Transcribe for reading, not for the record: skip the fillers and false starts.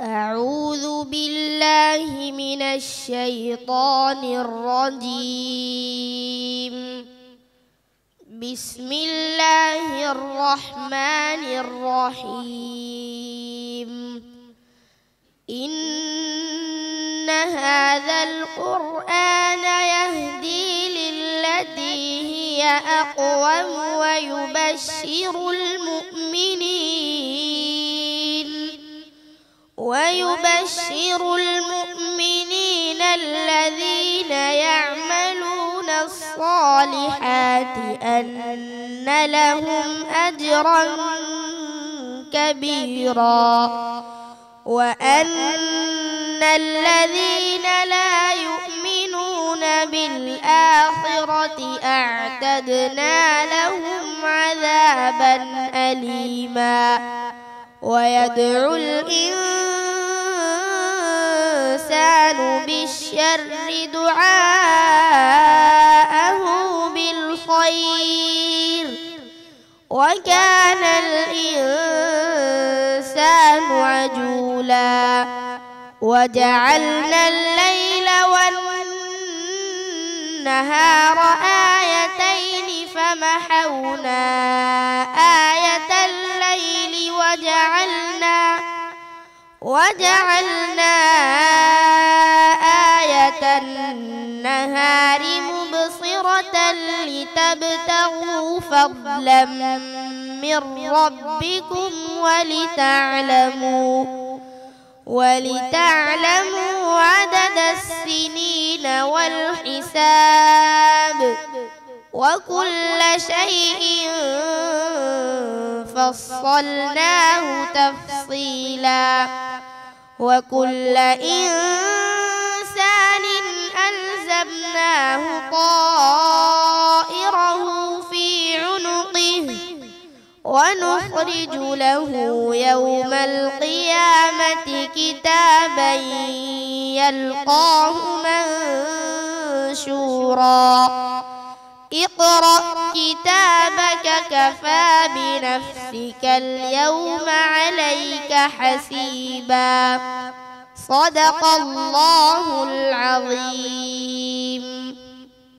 أعوذ بالله من الشيطان الرجيم. بسم الله الرحمن الرحيم. إن هذا القرآن يهدي للتي هي أقوم ويبشر المؤمنين الذين يعملون الصالحات أن لهم أجرا كبيرا، وأن الذين لا يؤمنون بالآخرة أعتدنا لهم عذابا أليما. ويدعو الإنسان بالشر دعاءه بالخير، وكان الإنسان عجولا. وجعلنا الليل والنهار آيتين فمحونا آية الليل وجعلنا آية النهار مبصرة لتبتغوا فضلا من ربكم ولتعلموا عدد السنين والحساب، وكل شيء فصلناه تفصيلا. وكل إنسان ألزمناه طائره في عنقه، ونخرج له يوم القيامة كتابا يلقاه منشورا. اقرأ كتابك كفى بنفسك اليوم عليك حسيبا. صدق الله العظيم.